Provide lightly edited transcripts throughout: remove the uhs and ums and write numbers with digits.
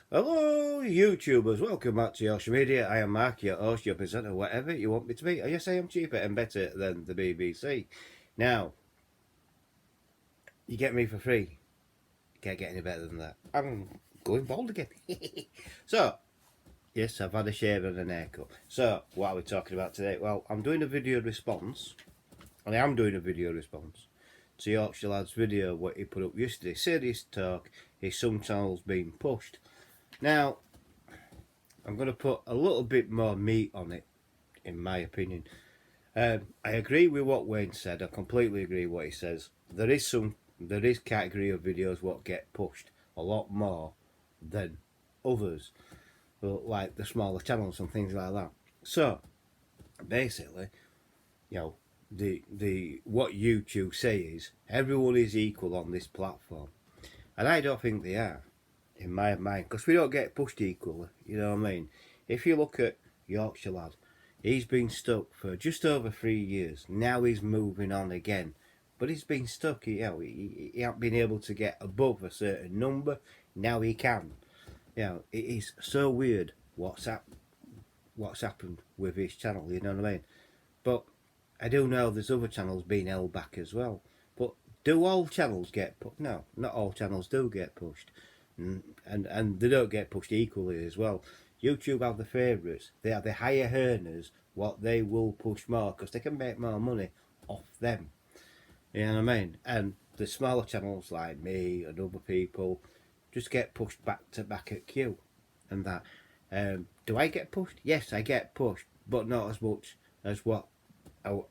Hello, YouTubers. Welcome back to Yorkshire Media. I am Mark, your host, your presenter, whatever you want me to be. Yes, I am cheaper and better than the BBC. Now, you get me for free. You can't get any better than that. I'm going bald again. So, yes, I've had a shave and an haircut. So, what are we talking about today? Well, I'm doing a video response, and I am doing a video response to Yorkshire Lad's video what he put up yesterday. Serious talk, his some channel's being pushed. Now, I'm going to put a little bit more meat on it, in my opinion. I agree with what Wayne said. I completely agree with what he says. There is category of videos what get pushed a lot more than others, like the smaller channels and things like that. So basically, you know, the what YouTube say is everyone is equal on this platform, and I don't think they are, in my mind, because we don't get pushed equally. You know what I mean? If you look at Yorkshire Lad, he's been stuck for just over 3 years. Now he's moving on again, but he's been stuck. He hasn't been able to get above a certain number. Now he can. It is so weird what's happened with his channel. You know what I mean? But I do know there's other channels being held back as well. But do all channels get pushed? No, not all channels do get pushed. And they don't get pushed equally as well. YouTube have the favourites. They are the higher earners. What they will push more because they can make more money off them. You know what I mean? And the smaller channels like me and other people just get pushed back to back at queue and that. Do I get pushed? Yes, I get pushed, but not as much as what I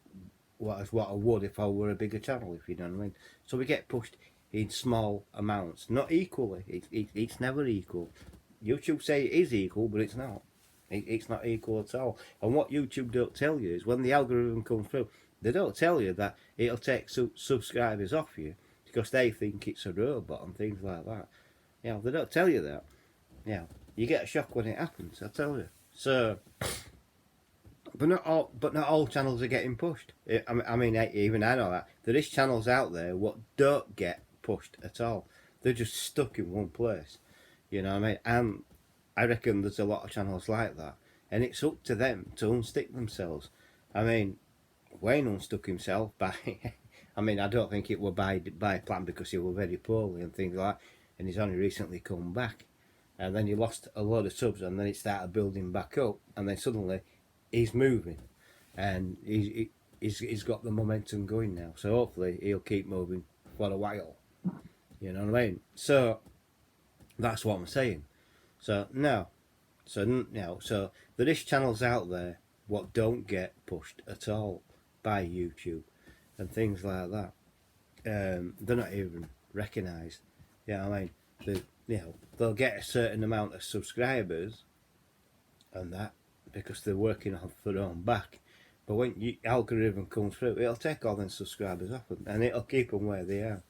would if I were a bigger channel. If you know what I mean. So we get pushed in small amounts, not equally. It's never equal. YouTube say it is equal, but it's not. It's not equal at all. And what YouTube don't tell you is when the algorithm comes through, they don't tell you that it'll take subscribers off you because they think it's a robot and things like that. They don't tell you that. You get a shock when it happens. I tell you. So, but not all channels are getting pushed. I mean, even I know that there is channels out there what don't get pushed at all. They're just stuck in one place. You know what I mean? And I reckon there's a lot of channels like that, and it's up to them to unstick themselves. I mean, Wayne unstuck himself by. I mean, I don't think it were by plan because he was very poorly and things like that, and he's only recently come back, and then he lost a lot of subs, and then it started building back up, and then suddenly he's moving, and he's got the momentum going now. So hopefully he'll keep moving for a while. You know what I mean? So that's what I'm saying. So there is channels out there what don't get pushed at all by YouTube and things like that. They're not even recognised. You know what I mean? They'll get a certain amount of subscribers and that because they're working off their own back. But when the algorithm comes through, it'll take all them subscribers off them and it'll keep them where they are.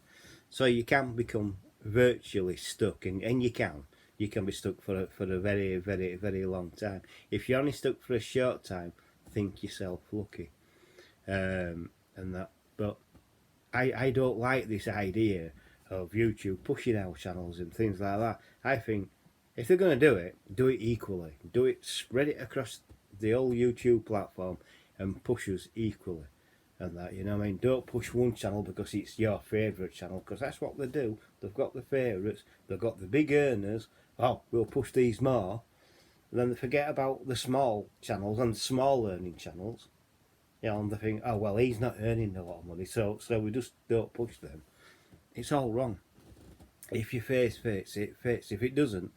So you can become virtually stuck, and you can be stuck for a very, very, very long time. If you're only stuck for a short time, think yourself lucky, and that. But I don't like this idea of YouTube pushing our channels and things like that. I think if they're going to do it equally. Spread it across the whole YouTube platform and push us equally. And that, you know what I mean? Don't push one channel because it's your favourite channel, because that's what they do. They've got the favourites, they've got the big earners. Oh, we'll push these more. And then they forget about the small channels and small earning channels. And they think, oh well, he's not earning a lot of money, so we just don't push them. It's all wrong. If your face fits, it fits. If it doesn't,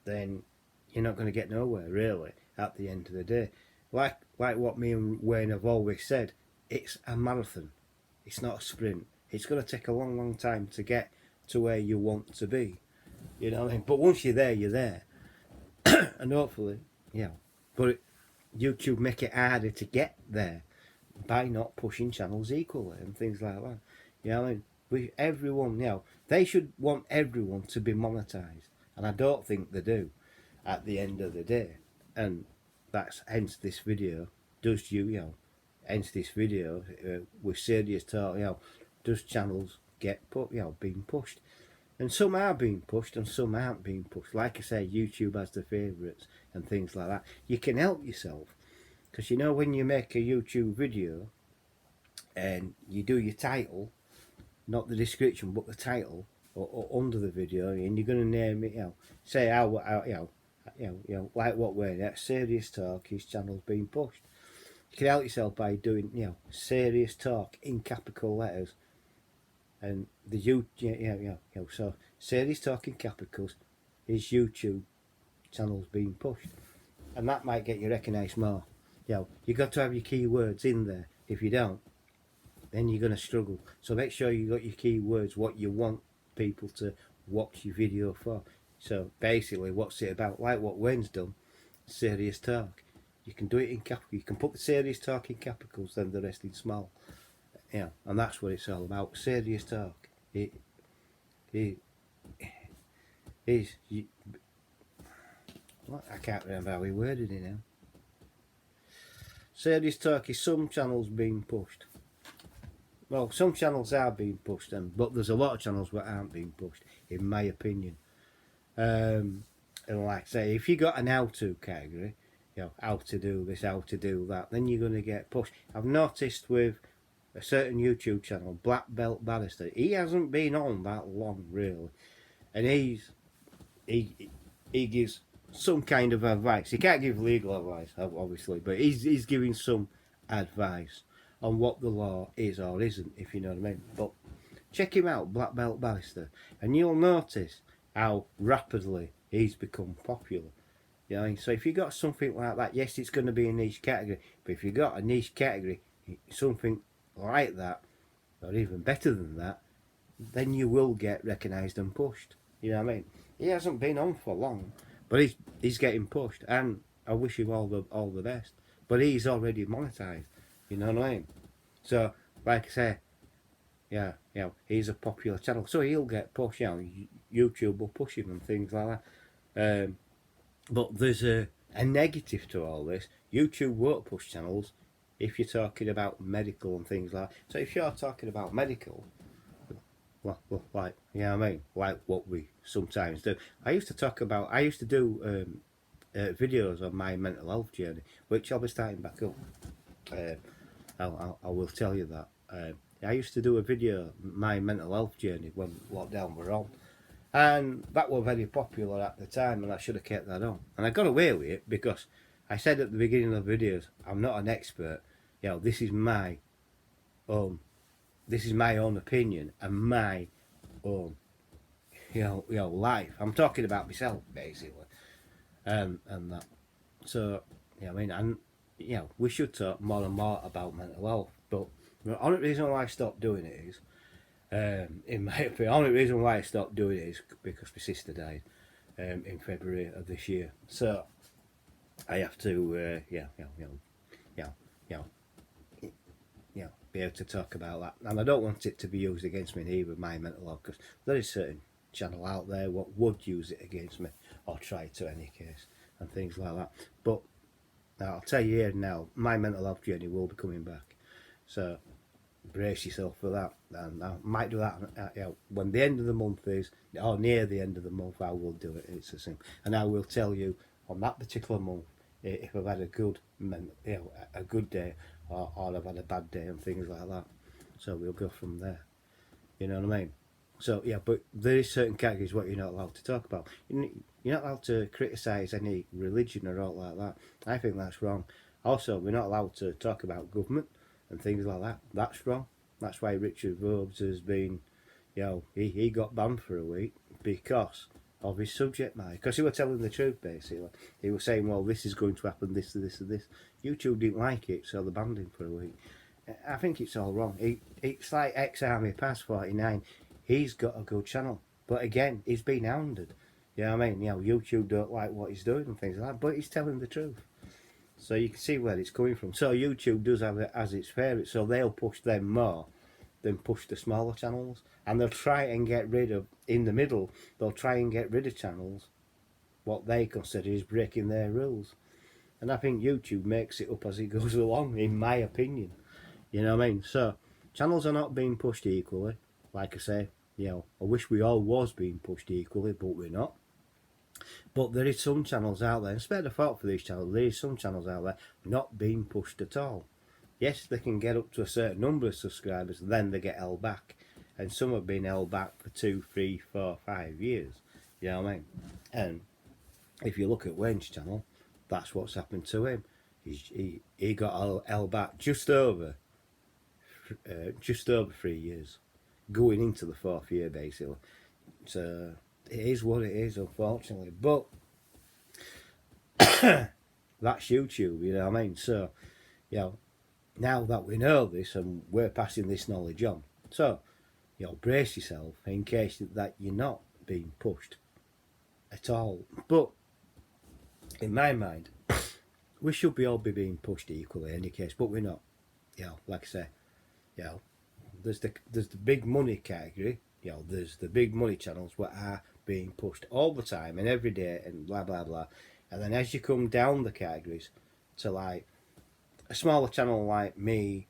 then you're not going to get nowhere really at the end of the day. Like what me and Wayne have always said, it's a marathon. It's not a sprint. It's going to take a long, long time to get to where you want to be. You know what I mean? But once you're there, you're there. And hopefully, But YouTube make it harder to get there by not pushing channels equally and things like that. You know what I mean? Everyone, they should want everyone to be monetized. And I don't think they do at the end of the day. And that's hence this video. Hence this video with serious talk, does channels get being pushed? And some are being pushed and some aren't being pushed. Like I say, YouTube has the favourites and things like that. You can help yourself. Because you know when you make a YouTube video and you do your title, not the description but the title or under the video, and you're going to name it, say how like what way that serious talk, his channel's being pushed. You can help yourself by doing serious talk in capital letters, and the so serious talk in capitals, his YouTube channel's being pushed, and that might get you recognised more. You got to have your keywords in there. If you don't, then you're going to struggle. So make sure you got your keywords, what you want people to watch your video for. So basically, what's it about? Like what Wayne's done, serious talk. You can do it in capital. You can put the serious talk in capitals, then the rest in small. And that's what it's all about. Serious talk. It is. I can't remember how we worded it now. Serious talk is some channels being pushed. Well, some channels are being pushed, but there's a lot of channels that aren't being pushed, in my opinion. And like I say, if you got an how-to category, how to do this, how to do that, then you're going to get pushed. I've noticed with a certain YouTube channel, Black Belt Barrister, he hasn't been on that long, really. And he gives some kind of advice. He can't give legal advice, obviously, but he's giving some advice on what the law is or isn't, if you know what I mean. But check him out, Black Belt Barrister, and you'll notice how rapidly he's become popular. So if you got something like that, yes, it's going to be a niche category, but if you got a niche category, something like that, or even better than that, then you will get recognised and pushed. You know what I mean? He hasn't been on for long, but he's getting pushed, and I wish him all the best. But he's already monetized. You know what I mean? So, like I say, he's a popular channel, so he'll get pushed. YouTube will push him and things like that. But there's a negative to all this. YouTube won't push channels if you're talking about medical and things like that. So if you're talking about medical, like, like what we sometimes do. I used to do videos on my mental health journey, which I'll be starting back up. I will tell you that. I used to do a video, my mental health journey, when lockdown were on. And that was very popular at the time, and I should have kept that on. And I got away with it because I said at the beginning of the videos, I'm not an expert. This is my own opinion and my own life. I'm talking about myself basically, and that. So we should talk more and more about mental health. But the only reason why I stopped doing it is, in my opinion, the only reason why I stopped doing it is because my sister died in February of this year. So I have to, be able to talk about that. And I don't want it to be used against me neither, my mental health, because there is certain channel out there what would use it against me, or try to, any case, and things like that. But I'll tell you here now, my mental health journey will be coming back. So brace yourself for that, and I might do that when the end of the month is, or near the end of the month. I will do it. It's the same, and I will tell you on that particular month if I've had a good a good day, or I've had a bad day and things like that. So we'll go from there. You know what I mean? So but there is certain categories what you're not allowed to talk about. You're not allowed to criticise any religion or all like that. I think that's wrong. Also, we're not allowed to talk about government and things like that. That's wrong. That's why Richard Robes has been, he got banned for a week because of his subject matter. Because he was telling the truth, basically. He was saying, well, this is going to happen, this, this, and this. YouTube didn't like it, so they banned him for a week. I think it's all wrong. It's like ex-army Pass 49. He's got a good channel. But again, he's been hounded. You know what I mean? YouTube don't like what he's doing and things like that, but he's telling the truth. So you can see where it's coming from. So YouTube does have it as its favourite, so they'll push them more than push the smaller channels. And they'll try and get rid of, in the middle, they'll try and get rid of channels what they consider is breaking their rules. And I think YouTube makes it up as it goes along, in my opinion. You know what I mean? So channels are not being pushed equally, like I say. You know, I wish we all was being pushed equally, but we're not. But there is some channels out there, and spare the fault for these channels, there is some channels out there not being pushed at all. Yes, they can get up to a certain number of subscribers, then they get held back. And some have been held back for 2, 3, 4, 5 years. You know what I mean? And if you look at Wayne's channel, that's what's happened to him. He got held back just over 3 years, going into the 4th year basically. So it is what it is, unfortunately. But that's YouTube, you know what I mean? So, you know, now that we know this and we're passing this knowledge on, so, you know, brace yourself in case that you're not being pushed at all. But in my mind, we should be all be being pushed equally in any case, but we're not. You know, like I say, you know, there's the big money category. You know, there's the big money channels that are being pushed all the time and every day and blah blah blah. And then as you come down the categories to like a smaller channel like me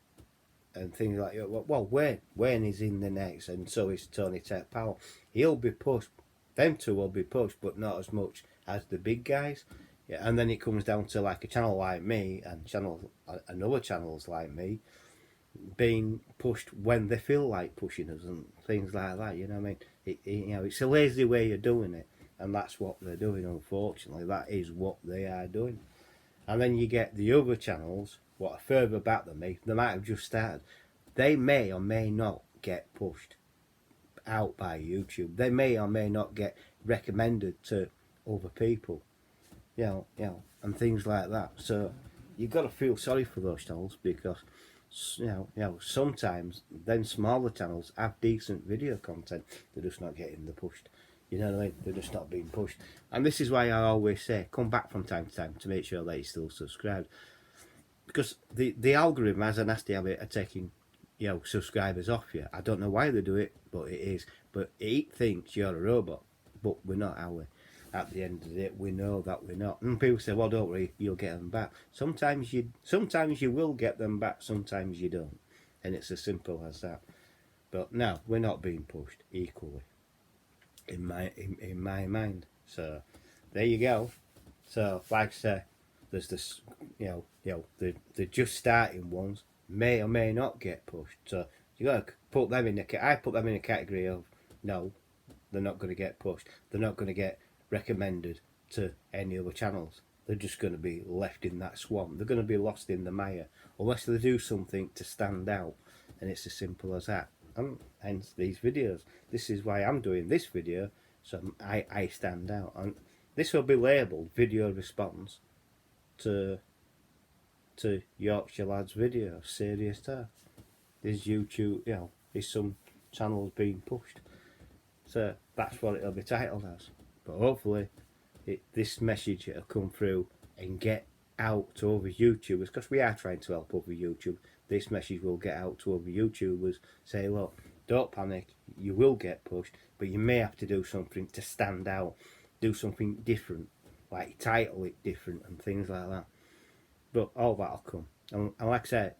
and things like that, well, Wayne is in the next, and so is Tony Tech Powell. He'll be pushed. Them two will be pushed, but not as much as the big guys. Yeah, and then it comes down to like a channel like me and other channels like me being pushed when they feel like pushing us and things like that. You know what I mean? You know, it's a lazy way of doing it, and that's what they're doing. Unfortunately, that is what they are doing. And then you get the other channels, what are further back than me. They might have just started. They may or may not get pushed out by YouTube. They may or may not get recommended to other people. You know, and things like that. So you've got to feel sorry for those channels because, you know, sometimes then smaller channels have decent video content. They're just not getting the pushed. You know what I mean? They're just not being pushed. And this is why I always say, come back from time to time to make sure that you're still subscribed. Because the algorithm has a nasty habit of taking, you know, subscribers off you. I don't know why they do it, but it is. But it thinks you're a robot, but we're not, are we? At the end of the day, we know that we're not. And people say, well, don't worry, you'll get them back. Sometimes you will get them back, sometimes you don't. And it's as simple as that. But no, we're not being pushed equally in my mind. So there you go. So like I say, there's this, you know, the just starting ones may or may not get pushed. So you got to put them in I put them in a category of no, they're not going to get pushed. They're not going to get recommended to any other channels. They're just going to be left in that swamp. They're going to be lost in the mire unless they do something to stand out, and it's as simple as that. And hence these videos. This is why I'm doing this video, so I stand out. And this will be labelled video response to Yorkshire Lad's video, serious stuff. There's YouTube, you know, there's some channels being pushed. So that's what it'll be titled as. But hopefully this message will come through and get out to other YouTubers, because we are trying to help other YouTubers. This message will get out to other YouTubers, say, look, don't panic, you will get pushed, but you may have to do something to stand out, do something different, like title it different and things like that. But all that'll come. And like I said,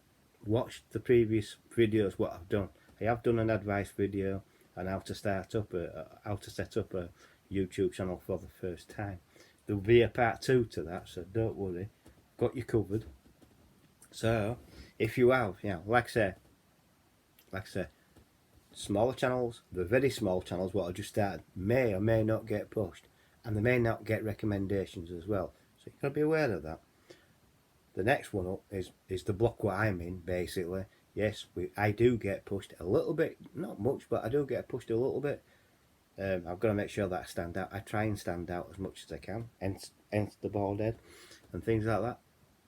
watch the previous videos what I've done. I have done an advice video on how to set up a YouTube channel for the first time. There'll be a part 2 to that, so don't worry, got you covered. So if you have, you know, like I say, smaller channels, the very small channels what I just started, may or may not get pushed, and they may not get recommendations as well. So you've got to be aware of that. The next one up is the block what I'm in, basically. Yes, I do get pushed a little bit, not much, but I do get pushed a little bit. I've got to make sure that I stand out. I try and stand out as much as I can, hence the bald head and things like that.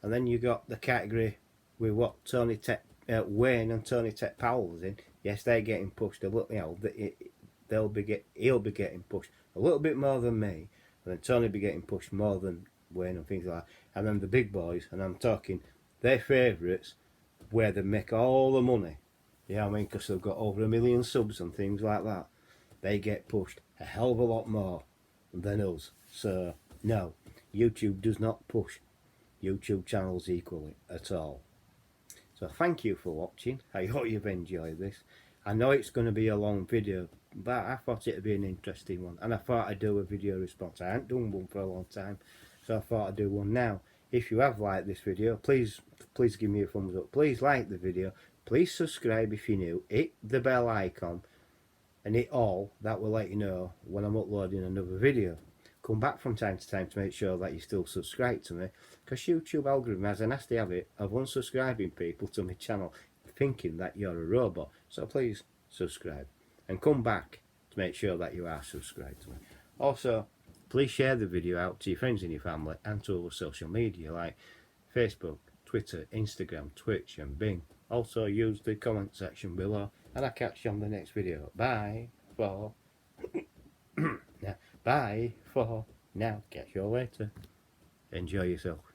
And then you got the category with what Wayne and Tony Tech Powell's in. Yes, they're getting pushed a little. You know, he'll be getting pushed a little bit more than me, and then Tony will be getting pushed more than Wayne and things like that. And then the big boys, and I'm talking their favourites, where they make all the money. You know what I mean? Because they've got over 1 million subs and things like that. They get pushed a hell of a lot more than us. So no, YouTube does not push YouTube channels equally at all. So thank you for watching. I hope you've enjoyed this. I know it's going to be a long video but I thought it'd be an interesting one, and I thought I'd do a video response. I hadn't done one for a long time, so I thought I'd do one now. If you have liked this video, please give me a thumbs up. Please like the video. Please subscribe if you're new. Hit the bell icon and hit all. That will let you know when I'm uploading another video. Come back from time to time to make sure that you still subscribe to me, because YouTube algorithm has a nasty habit of unsubscribing people to my channel, thinking that you're a robot. So please subscribe and come back to make sure that you are subscribed to me. Also, please share the video out to your friends and your family and to other social media like Facebook, Twitter, Instagram, Twitch and Bing. Also use the comment section below, and I'll catch you on the next video. Bye for bye for now. Catch you all later. Enjoy yourself.